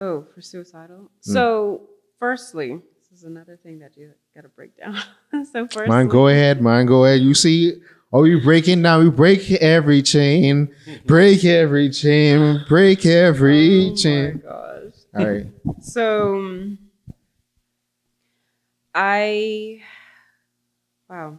Oh, for suicidal. So, firstly, this is another thing that you got to break down. So, Mine, go firstly, ahead. Mine, go ahead. You see, oh, we breaking down. We break every chain. Break every chain. Break every oh my chain. gosh. All right. So, I, wow.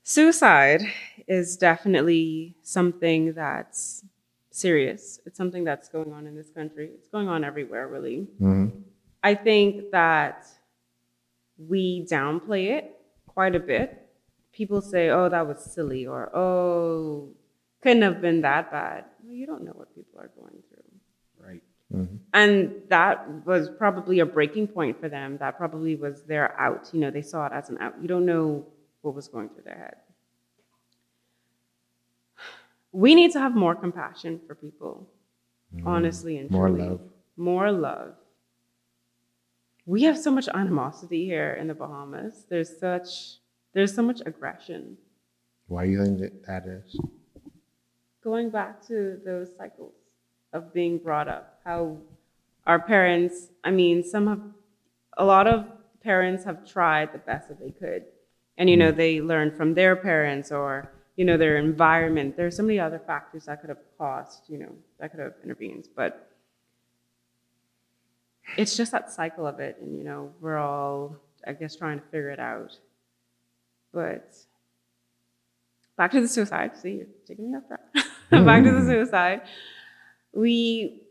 Suicide is definitely something that's serious. It's something that's going on in this country. It's going on everywhere, really. Mm-hmm. I think that we downplay it quite a bit. People say, oh, that was silly, or oh, couldn't have been that bad. Well, you don't know what people are going through. Right. Mm-hmm. And that was probably a breaking point for them. That probably was their out. You know, they saw it as an out. You don't know what was going through their head. We need to have more compassion for people, honestly and More truly. love. More love. We have so much animosity here in the Bahamas. There's so much aggression. Why do you think that is? Going back to those cycles of being brought up, how our parents, I mean, a lot of parents have tried the best that they could. And, you know, they learned from their parents or, you know, their environment. There's so many other factors that could have caused, you know, that could have intervened. But it's just that cycle of it. And, you know, we're all, I guess, trying to figure it out. But back to the suicide. See, you're taking me off track. Back to the suicide. We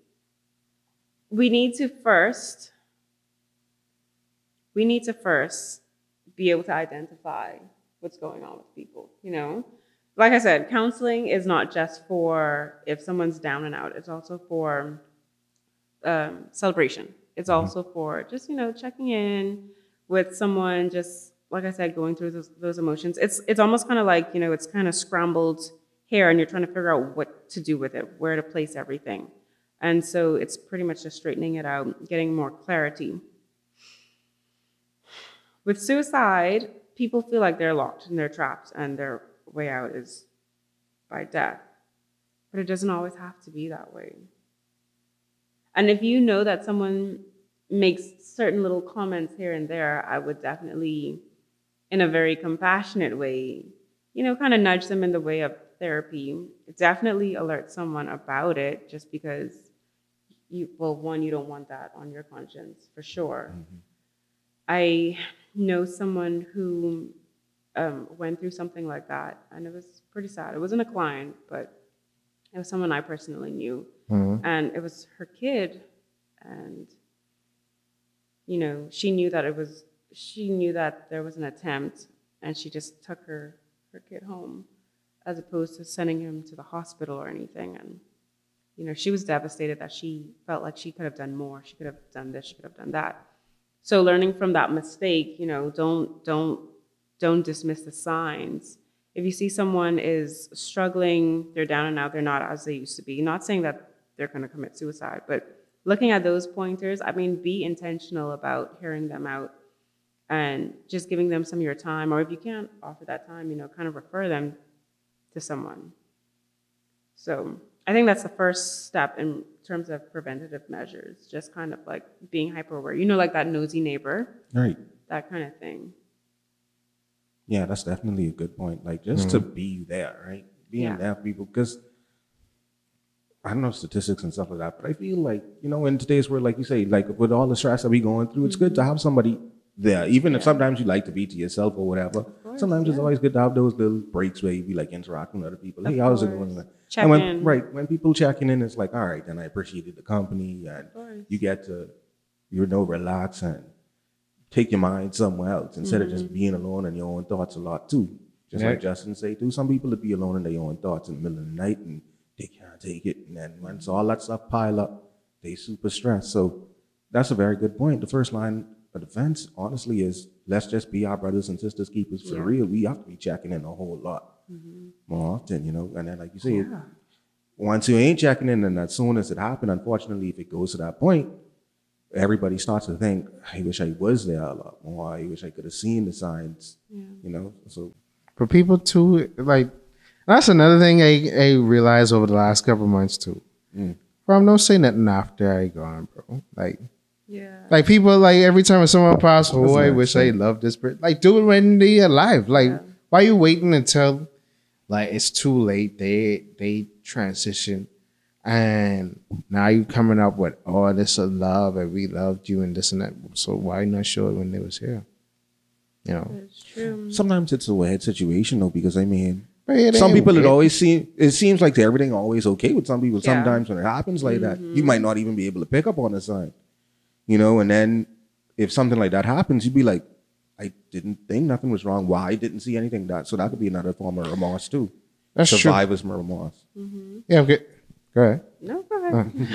need to first be able to identify what's going on with people, you know? Like I said, counseling is not just for if someone's down and out. It's also for celebration. It's also for just, you know, checking in with someone, just like I said, going through those emotions. It's almost kind of like, you know, it's kind of scrambled hair and you're trying to figure out what to do with it, where to place everything. And so it's pretty much just straightening it out, getting more clarity. With suicide, people feel like they're locked and they're trapped and their way out is by death. But it doesn't always have to be that way. And if you know that someone makes certain little comments here and there, I would definitely, in a very compassionate way, you know, kind of nudge them in the way of therapy. Definitely alert someone about it just because you don't want that on your conscience, for sure. Mm-hmm. I know someone who went through something like that, and it was pretty sad. It wasn't a client, but it was someone I personally knew. Mm-hmm. And it was her kid, and, you know, she knew that there was an attempt, and she just took her kid home as opposed to sending him to the hospital or anything. And, you know, she was devastated that she felt like she could have done more. She could have done this, she could have done that. So learning from that mistake, you know, don't dismiss the signs. If you see someone is struggling, they're down and out, they're not as they used to be. Not saying that they're going to commit suicide, but looking at those pointers, I mean, be intentional about hearing them out and just giving them some of your time. Or if you can't offer that time, you know, kind of refer them to someone. So I think that's the first step in terms of preventative measures, just kind of like being hyper aware, you know, like that nosy neighbor, Right. that kind of thing. Yeah, that's definitely a good point. Like just to be there, right? Being there for people, because I don't know statistics and stuff like that, but I feel like, you know, in today's world, like you say, like with all the stress that we going through, it's good to have somebody there. Even if sometimes you like to be to yourself or whatever. Course, Sometimes it's always good to have those little breaks where you be like interacting with other people. Hey, how's it going? Check And in. when people checking in, it's like, all right, then I appreciated the company and you get to, you know, relax and take your mind somewhere else instead of just being alone in your own thoughts a lot too. Just like Justin say too, some people would be alone in their own thoughts in the middle of the night and they can't take it. And then once all that stuff pile up, they super stressed. So that's a very good point. The first line of defense, honestly, is let's just be our brothers and sisters keepers for real. We have to be checking in a whole lot more often, you know. And then like you say, once you ain't checking in, and as soon as it happened, unfortunately, if it goes to that point, everybody starts to think, I wish I was there a lot more. I wish I could have seen the signs, you know. So For people too, like that's another thing I realized over the last couple of months too. bro, don't say nothing after I gone, bro. Yeah. Like people, like every time someone passes away, I nice, wish yeah. I loved this person. Like do it when they're alive. Like Yeah. why are you waiting until like it's too late? They transition, and now you coming up with all this of love and we loved you and this and that. So why not show it when they was here? You know. It's true. Sometimes it's a weird situation though, because I mean, But it some ain't people weird. it seems like everything always okay with some people. Yeah. Sometimes when it happens like that, you might not even be able to pick up on the sign, you know. And then if something like that happens, you'd be like, I didn't think nothing was wrong. Why I didn't see anything that? So that could be another form of remorse too. That's true. Survivor's remorse. Yeah, okay. Go ahead. No, go ahead.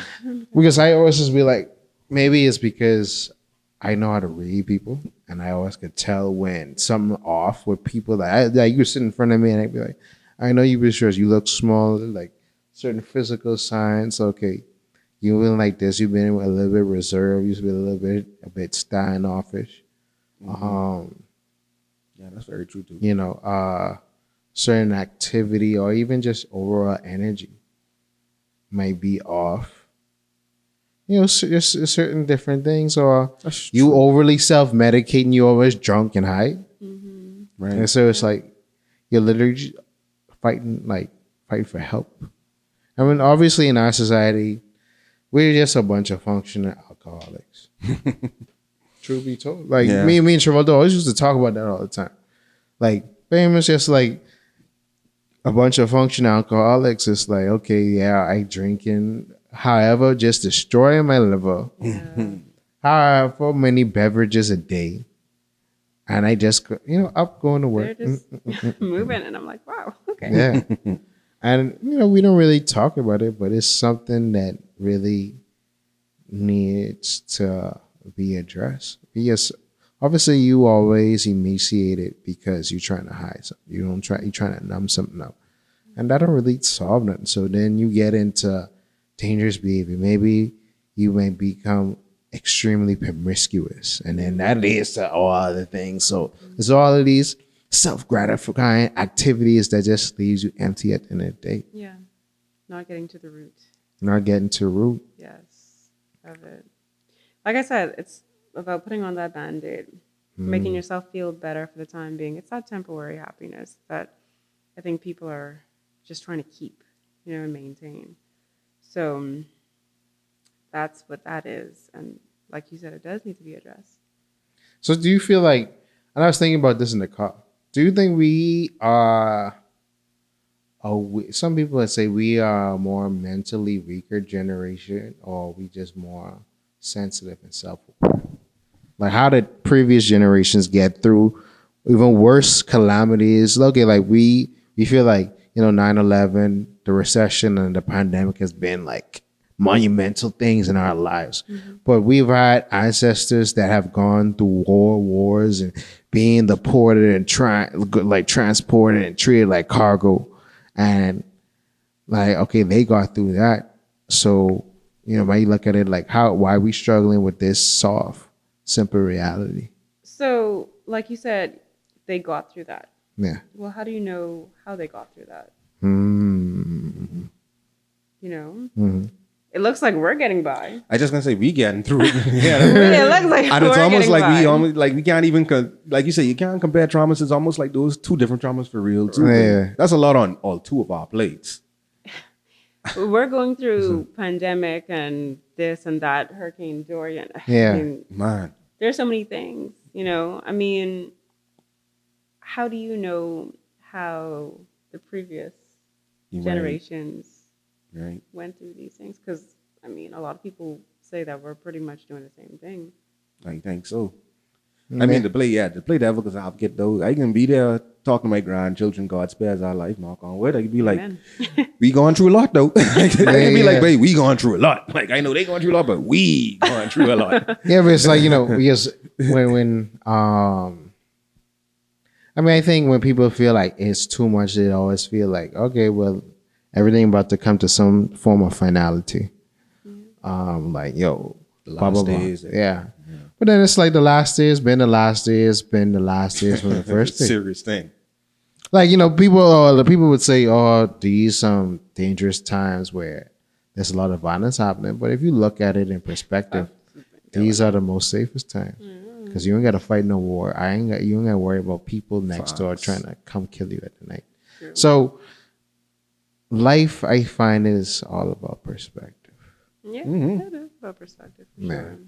Because I always just be like, maybe it's because I know how to read people, and I always could tell when something off with people that you sit in front of me, and I'd be like, I know you be sure you look small, like certain physical signs. Okay, you been like this. You've been a little bit reserved. You've been a bit standoffish. Yeah, that's very true too. You know, certain activity or even just overall energy might be off. You know, just certain different things, or That's you true. overly self-medicating, you always drunk and high. Right. And so it's like you're literally just fighting for help. I mean, obviously in our society, we're just a bunch of functional alcoholics. True be told. Like Yeah. me and Travolta always used to talk about that all the time. Like famous, just like a bunch of functional alcoholics. It's like, okay, yeah, I drinking. However, just destroying my liver. However many beverages a day. And I just, up going to They're work. just moving, and I'm like, wow, okay. Yeah. And, we don't really talk about it, but it's something that really needs to be addressed. Because obviously you always emaciated because you're trying to hide something. You're trying to numb something up. And that don't really solve nothing. So then you get into dangerous behavior. Maybe you may become extremely promiscuous, and then that leads to all other things. So it's all of these self-gratifying activities that just leaves you empty at the end of the day. Yeah. Not getting to the root. Not getting to root. Yes. Of it. Like I said, it's about putting on that Band-Aid, making yourself feel better for the time being. It's that temporary happiness that I think people are just trying to keep, and maintain. So that's what that is. And like you said, it does need to be addressed. So do you feel like, and I was thinking about this in the car, do you think we are, some people would say we are a more mentally weaker generation, or we just more sensitive and self-aware? Like how did previous generations get through even worse calamities? Okay, like we feel like, 9/11, the recession and the pandemic has been like monumental things in our lives. But we've had ancestors that have gone through wars and being deported and transported and treated like cargo. And like, okay, they got through that. So, might look at it like why are we struggling with this soft, simple reality? So, like you said, they got through that. Yeah. Well, how do you know how they got through that? It looks like we're getting by. I just gonna say we getting through it. Yeah, It looks like and it's we're almost getting like by. we can't even like you say, you can't compare traumas. It's almost like those two different traumas for real too. Yeah. That's a lot on all two of our plates. We're going through pandemic and this and that, Hurricane Dorian. Yeah. I mean, Man, there's so many things, I mean, how do you know how the previous you generations right. went through these things? Because, I mean, a lot of people say that we're pretty much doing the same thing. I think so. I mean, to play devil, because I'll get those. I can be there talking to my grandchildren. God spares our life, knock on wood. I can be like, Amen. we going through a lot though. I can be like, Yeah. babe, we going through a lot. Like I know they going through a lot, but we going through a lot. Yeah, but it's like, because when I mean, I think when people feel like it's too much, they always feel like, okay, well, everything about to come to some form of finality. Like, yo, The blah, blah, last blah. days. Yeah. But then it's like the last day has been the last day has been the last day from the first day. Serious thing. Like, people would say, oh, these dangerous times where there's a lot of violence happening. But if you look at it in perspective, these are the most safest times. Because you ain't got to fight no war. You ain't got to worry about people next door trying to come kill you at the night. True. So life, I find, is all about perspective. Yeah, it is about perspective. For Man. sure.